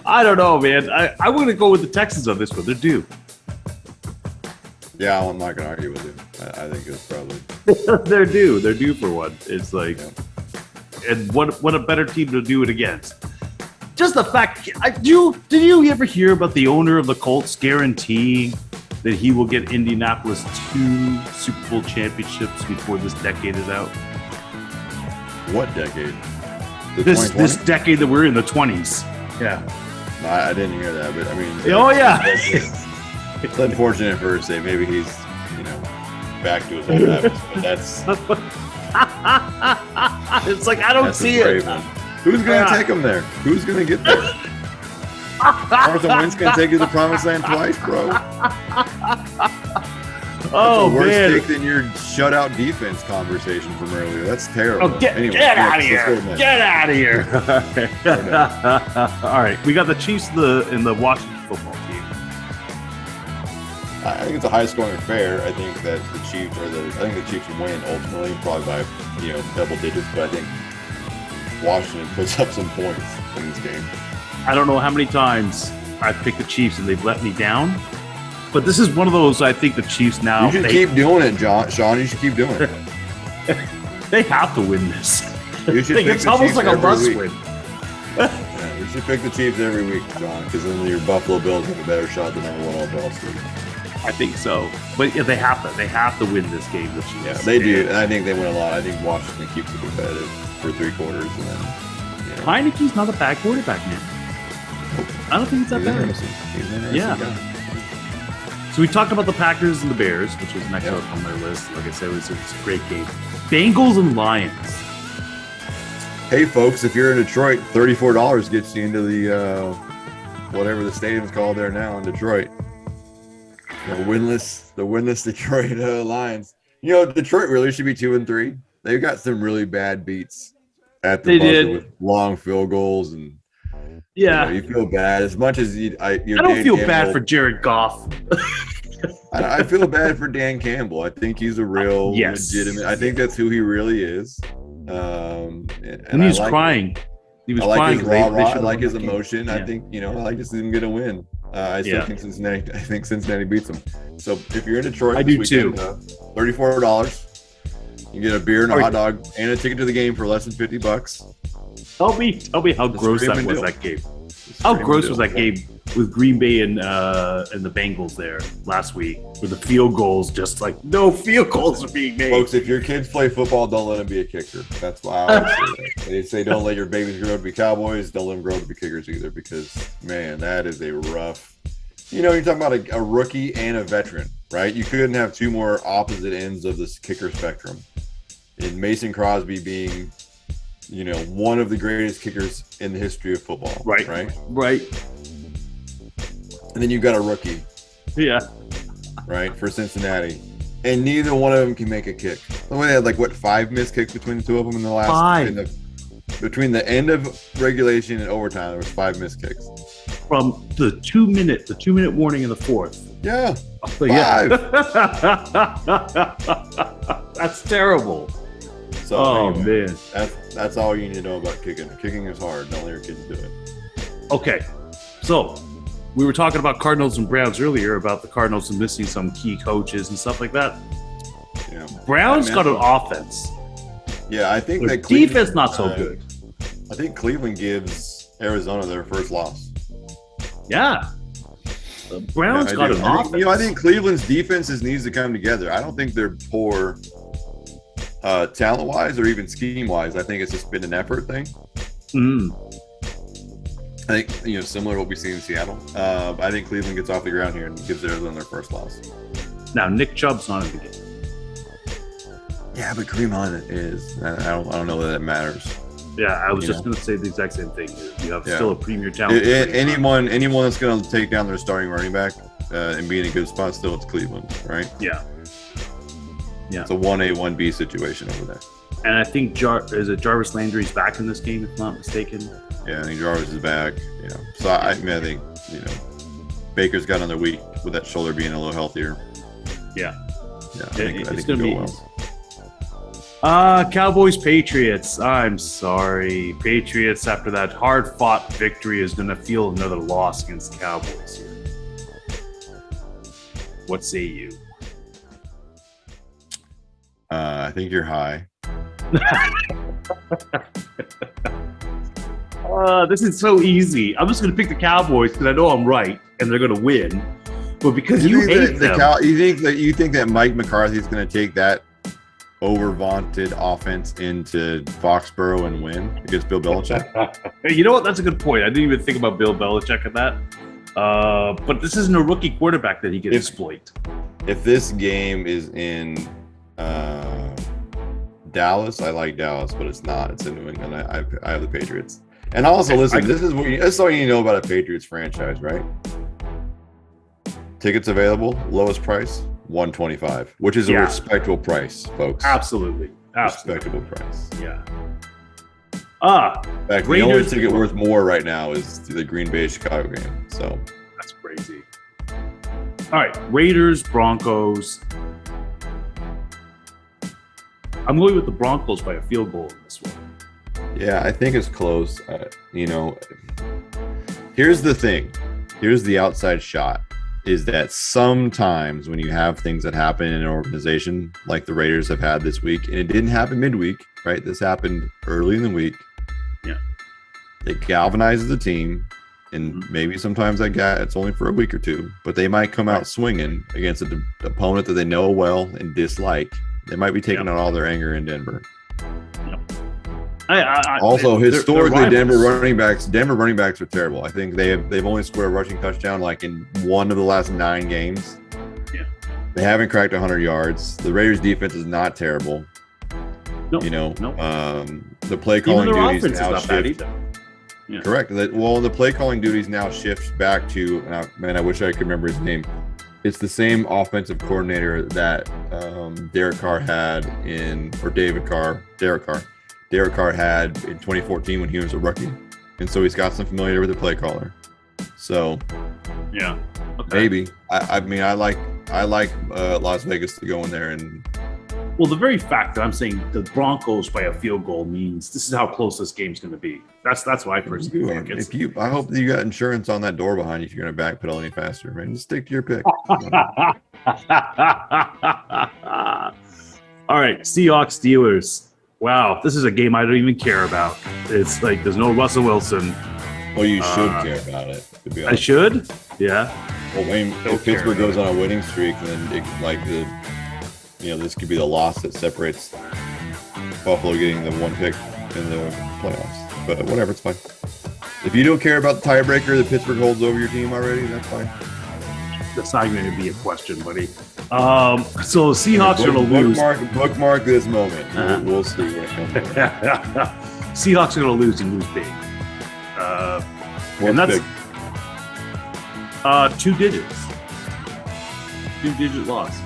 I don't know, man. I'm going to go with the Texans on this one. They're due. Yeah, I'm not going to argue with you. I think it's probably. They're due. They're due for one. It's like, Yeah. and what a better team to do it against. Just the fact, did you ever hear about the owner of the Colts guaranteeing that he will get Indianapolis 2 Super Bowl championships before this decade is out? What decade? The This 2020? decade that we're in, the 20s. Yeah. I didn't hear that, but I mean. Oh yeah. It's unfortunate for say maybe he's, back to his old habits, but that's. It's like I don't That's a see brave it. one. Who's going to Yeah. take him there? Who's going to get there? Carson Wentz can take you to the promised land twice, bro. Oh, That's a worse man. take than your shutout defense conversation from earlier. That's terrible. Oh, get out of here. Get out of here. All right. We got the Chiefs in the Washington football team. I think it's a high scoring affair. I think that the Chiefs will win ultimately, probably by double digits. But I think Washington puts up some points in this game. I don't know how many times I've picked the Chiefs and they've let me down. But this is one of those, I think the Chiefs now. You should keep doing it, Sean. You should keep doing it. They have to win this. You should pick It's the almost Chiefs like a every must week. win. Yeah, you should pick the Chiefs every week, John, because then your Buffalo Bills have a better shot than everyone else this week. I think so. But yeah, they have to win this game, the Chiefs. Yeah, they do, and I think they win a lot. I think Washington keeps it competitive for 3 quarters, and then Heineke's not a bad quarterback, man. I don't think he's that he's bad. interesting. He's an interesting Yeah. guy. So we talked about the Packers and the Bears, which was next up on my list. Like I said, it was a great game. Bengals and Lions. Hey, folks, if you're in Detroit, $34 gets you into the whatever the stadium's called there now in Detroit. The winless Detroit Lions. Detroit really should be 2-3. They've got some really bad beats at the buzzer with long field goals, and Yeah. you feel bad as much as I don't feel bad for Jared Goff. I feel bad for Dan Campbell. I think he's a real legitimate. I think that's who he really is. And he's crying. He was I like crying. his raw. I like his emotion. I think I like to see him get a win. I still think Cincinnati. I think Cincinnati beats them. So if you're in Detroit, I this do weekend, too. $34. You get a beer and a hot dog and a ticket to the game for less than $50. Tell me how gross that was, that game. How gross was that game with Green Bay and the Bengals there last week, with the field goals just like no field goals are being made. Folks, if your kids play football, don't let them be a kicker. That's why I always say that. They say don't let your babies grow to be Cowboys. Don't let them grow to be kickers either, because man, that is a rough. You're talking about a rookie and a veteran, right? You couldn't have two more opposite ends of this kicker spectrum. And Mason Crosby being, one of the greatest kickers in the history of football. Right. And then you've got a rookie. Yeah. Right, for Cincinnati. And neither one of them can make a kick. They had 5 missed kicks between the two of them in the last 5. Between the end of regulation and overtime, there was 5 missed kicks. From the 2 minute warning in the fourth. Yeah. 5. Yeah. That's terrible. So man. That's all you need to know about kicking. Kicking is hard. Don't let your kids do it. Okay. So we were talking about Cardinals and Browns earlier, about the Cardinals and missing some key coaches and stuff like that. Yeah. Browns got an offense. Yeah, I think Their that defense not so good. I think Cleveland gives Arizona their first loss. Yeah. The Browns got an offense. I think Cleveland's defenses needs to come together. I don't think they're poor talent-wise or even scheme-wise. I think it's just been an effort thing. I think, similar to what we see in Seattle. I think Cleveland gets off the ground here and gives Arizona their first loss. Now, Nick Chubb's not in the game. Yeah, but Kareem Hunt is. I don't know that matters. Yeah, I was just going to say the exact same thing. You have still a premier talent. Anyone that's going to take down their starting running back and be in a good spot, still it's Cleveland, right? Yeah. It's a 1A, 1B situation over there. And I think Jarvis Landry's back in this game, if not mistaken. Yeah, I think Jarvis is back. So I think Baker's got another week with that shoulder being a little healthier. Yeah. I think it's going to be well. Cowboys Patriots. I'm sorry, Patriots. After that hard-fought victory, is going to feel another loss against the Cowboys here. What say you? I think you're high. This is so easy. I'm just going to pick the Cowboys because I know I'm right and they're going to win. But because you hate them, you think that Mike McCarthy is going to take that over-vaunted offense into Foxborough and win against Bill Belichick? You know what? That's a good point. I didn't even think about Bill Belichick at that. But this isn't a rookie quarterback that he can exploit. If this game is in Dallas, I like Dallas, but it's not. It's in New England. I have the Patriots. And also, listen, I- this is all you know about a Patriots franchise, right? Tickets available, lowest price, $125, which is a Yeah. respectable price, folks. Absolutely. Respectable price. Yeah. In fact, the only Raiders- ticket worth more right now is the Green Bay Chicago game. So That's crazy. All right, Raiders, Broncos. I'm going with the Broncos by a field goal in this one. yeah, I think it's close. Here's the thing. Here's the outside shot. Is that sometimes when you have things that happen in an organization like the Raiders have had this week, and it didn't happen midweek, right? This happened early in the week. Yeah. It galvanizes the team, and maybe sometimes it's only for a week or two, but they might come out swinging against an opponent that they know well and dislike. They might be taking out all their anger in Denver. Also, historically, Denver running backs are terrible. I think they've only scored a rushing touchdown like in one of the last 9 games. Yeah. They haven't cracked 100 yards. The Raiders defense is not terrible. Nope. The play Even calling their duties offense is now not bad shift. either. Yeah. Correct. The play calling duties now shifts back to I wish I could remember his name. It's the same offensive coordinator that Derek Carr had Derek Carr had in 2014 when he was a rookie, and so he's got some familiarity with the play caller. So Yeah. Okay. maybe I like Las Vegas to go in there and Well, the very fact that I'm saying the Broncos by a field goal means this is how close this game's going to be. That's what I personally think. I hope that you got insurance on that door behind you if you're going to backpedal any faster, man. Just stick to your pick. All right, Seahawks Steelers. Wow, this is a game I don't even care about. It's like there's no Russell Wilson. Well, you should care about it. To be I honest. should. Yeah. Well, if Pittsburgh goes on a winning streak, then this could be the loss that separates Buffalo getting the 1 pick in the playoffs. But whatever, it's fine. If you don't care about the tiebreaker that Pittsburgh holds over your team already, that's fine. That's not going to be a question, buddy. So the Seahawks are going to lose. Bookmark this moment. Uh-huh. We'll see when it comes. Seahawks are going to lose and lose big. What's that's big? 2 digits. 2-digit loss.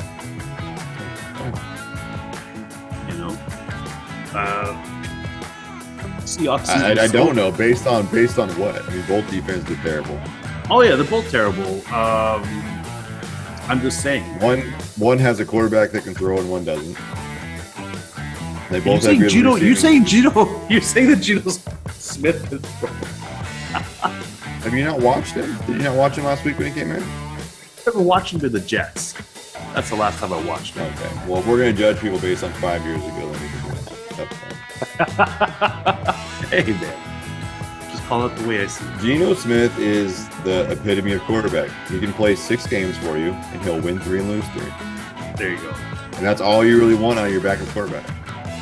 Seahawks. I don't know. Based on what? I mean, both defenses are terrible. Oh yeah, they're both terrible. I'm just saying. One has a quarterback that can throw and one doesn't. They You both have saying good Gino? You're receiving. saying Gino? You're saying that Gino Smith is Have you not watched him? Did you not watch him last week when he came in? never watched him to the Jets. That's the last time I watched him. Okay. Well, if we're going to judge people based on 5 years ago, then we can do that. That's fine. Hey man, just call it the way I see it. Geno Smith is the epitome of quarterback. He can play 6 games for you, and he'll win 3 and lose 3. There you go. And that's all you really want out of your backup quarterback.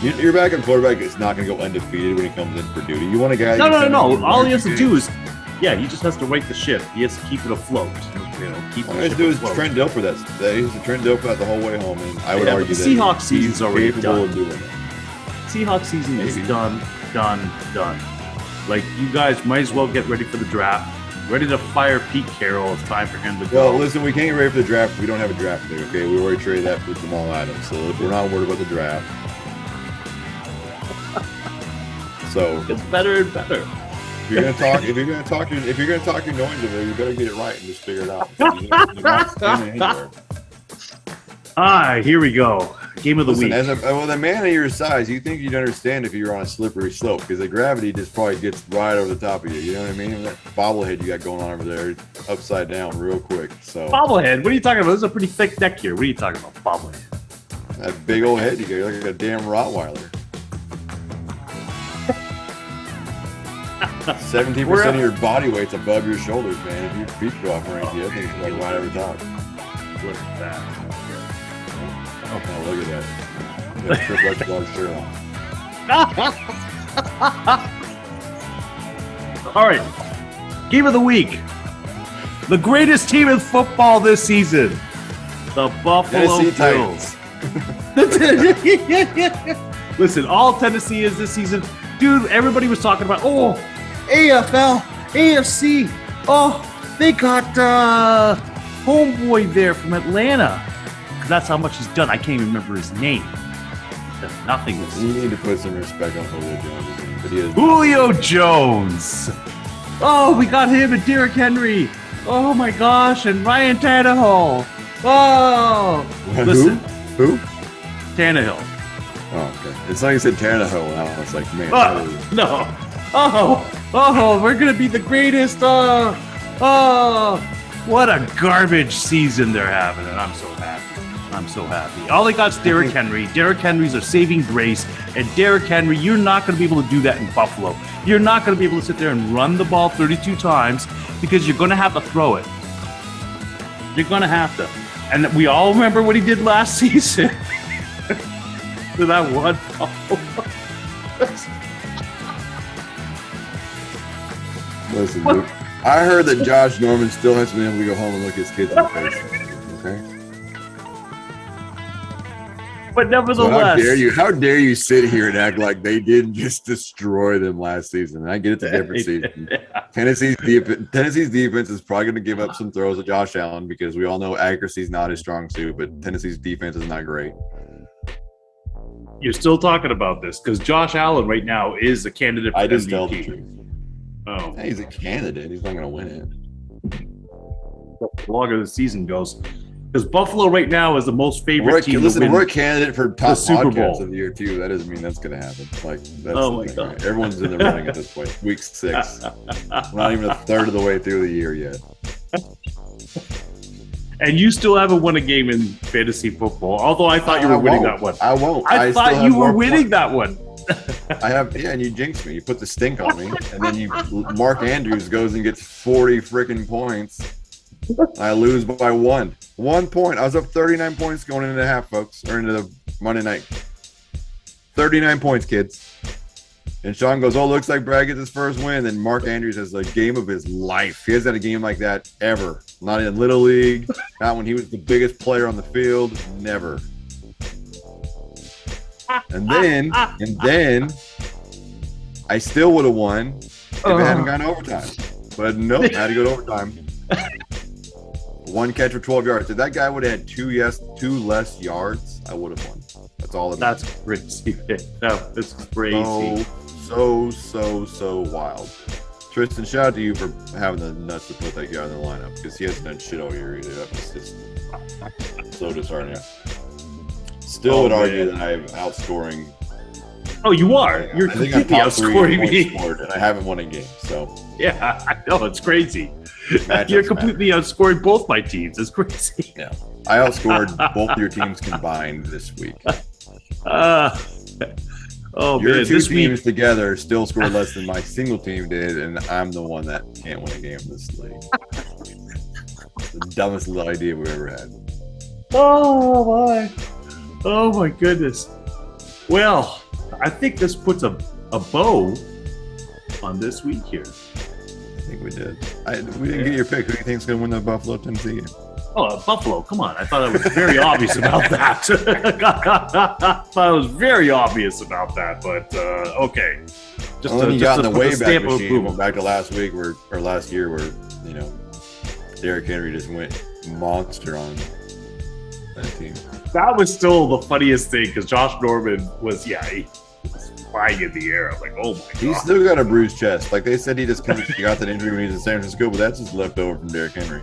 Your backup quarterback is not going to go undefeated when he comes in for duty. You want a guy. No. All he has to do is, he just has to right the ship. He has to keep it afloat. Keep All the he has ship to do is afloat. Trent Dilfer that. He's a Trent Dilfer the whole way home, and I would Yeah, but argue the that Seahawks he's season's already capable done. of doing it. Seahawks season is Maybe. done. Like, you guys might as well get ready for the draft. Ready to fire Pete Carroll. It's time for him to go. Well, listen, we can't get ready for the draft. We don't have a draft pick, okay? We already traded that for Jamal Adams, so we're not worried about the draft. So It's better and better. if you're gonna talk your noise over there, you better get it right and just figure it out. You're not standing anywhere. Here we go. Game of the Listen, week. as a man of your size, you think you'd understand if you were on a slippery slope because the gravity just probably gets right over the top of you. You know what I mean? That bobblehead you got going on over there, upside down real quick. So Bobblehead. What are you talking about? This is a pretty thick neck here. What are you talking about? Bobblehead. that big old head you got, you're like a damn Rottweiler. 17% of your body weight's above your shoulders, man. If your feet go off or anything, I think it's like right over top. Look at that. Oh, look at that. That triple X large shirt on. All right. Game of the week. The greatest team in football this season. The Buffalo Tennessee Bills. Listen, all Tennessee is this season. Dude, everybody was talking about, AFL, AFC. Oh, they got homeboy there from Atlanta. That's how much he's done. I can't even remember his name. Nothing. You need to put some respect on Julio Jones' name, but he is Julio Jones. Oh, we got him and Derrick Henry. Oh my gosh, and Ryan Tannehill. Oh, listen, Who? Tannehill. Oh, okay. It's like you said Tannehill, and I was like, man. No. We're gonna be the greatest. What a garbage season they're having, and I'm so happy. All they got is Derrick Henry. Derrick Henry's a saving grace, and Derrick Henry, you're not going to be able to do that in Buffalo. You're not going to be able to sit there and run the ball 32 times because you're going to have to throw it. You're going to have to. And we all remember what he did last season with that one ball. Listen, dude, I heard that Josh Norman still has been able to go home and look his kids in the face. Okay? But So nevertheless, how dare you sit here and act like they didn't just destroy them last season? And I get it's a different season. Tennessee's defense is probably going to give up some throws to Josh Allen because we all know accuracy is not his strong suit, but Tennessee's defense is not great. you're still talking about this because Josh Allen right now is a candidate for I just MVP. tell the truth. Oh, Hey, he's a candidate. He's not going to win it. the longer the season goes. Because Buffalo right now is the most favorite team to win. We're a candidate for top Super podcast Bowl of the year too. That doesn't mean that's going to happen. Like, that's Oh the my thing, God. right? Everyone's in the running at this point. Week 6. We're not even a third of the way through the year yet. And you still haven't won a game in fantasy football, although I thought you were winning that one. I won't. I still thought have you were more winning points. that one. I have, yeah, and you jinxed me. You put the stink on me, and then Mark Andrews goes and gets 40 freaking points. I lose by 1 point. I was up 39 points going into the half, folks, or into the Monday night. 39 points, kids. And Sean goes, oh, looks like Brad gets his first win. And Mark Andrews has the game of his life. He hasn't had a game like that ever. Not in Little League. Not when he was the biggest player on the field. Never. And then I still would have won if it hadn't gone overtime. But nope, I had to go to overtime. 1 catch for 12 yards. If that guy would have had 2 less yards, I would have won. That's all it That's is. crazy. No, it's crazy. So wild. Tristan, shout out to you for having the nuts to put that guy in the lineup because he hasn't done shit all year either. That was just so disheartening. Still would argue that I'm outscoring. Oh, you are. You're I think I'm completely top 3 in outscoring points me. scored, and I haven't won a game. So Yeah, I know. It's crazy. matchups You're matter. completely outscoring both my teams. It's crazy. Yeah, I outscored both your teams combined this week. Oh, Your man. two This teams week, together still scored less than my single team did, and I'm the one that can't win a game in this league. The dumbest little idea we ever had. oh my goodness. Well, I think this puts a bow on this week here. I think we did. We didn't get your pick. Who do you think's going to win the Buffalo Tennessee game? Oh, Buffalo, come on. I thought I was very obvious about that. I thought I was very obvious about that, but okay. Just Well, then you got in the put Wayback stamp of Machine. approval. Went back to last week or last year where, Derrick Henry just went monster on that team. That was still the funniest thing because Josh Norman was, he was flying in the air. I'm like, oh my He's God. still got a bruised chest. Like they said, he got that injury when he was in San Francisco, but that's just left over from Derrick Henry.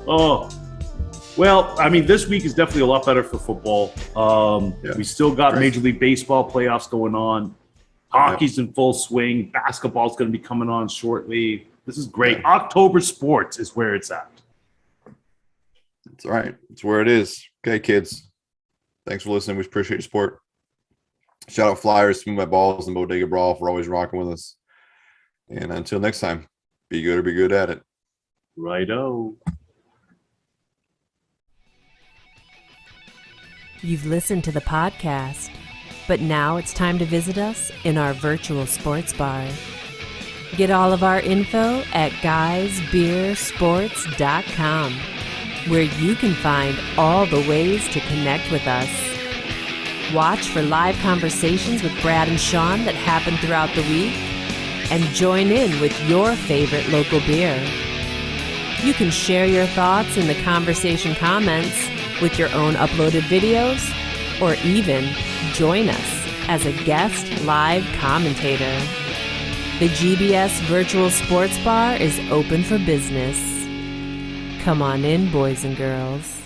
Oh, well, I mean, this week is definitely a lot better for football. Yeah. We still got Great. Major League Baseball playoffs going on. Hockey's in full swing. Basketball's going to be coming on shortly. This is great. Yeah. October sports is where it's at. It's all right. It's where it is. Okay, kids. Thanks for listening. We appreciate your support. Shout out Flyers, Swing My Balls, and Bodega Brawl for always rocking with us. And until next time, be good or be good at it. Righto. You've listened to the podcast, but now it's time to visit us in our virtual sports bar. Get all of our info at guysbeersports.com, where you can find all the ways to connect with us. Watch for live conversations with Brad and Sean that happen throughout the week, and join in with your favorite local beer. You can share your thoughts in the conversation comments with your own uploaded videos, or even join us as a guest live commentator. The GBS Virtual Sports Bar is open for business. Come on in, boys and girls.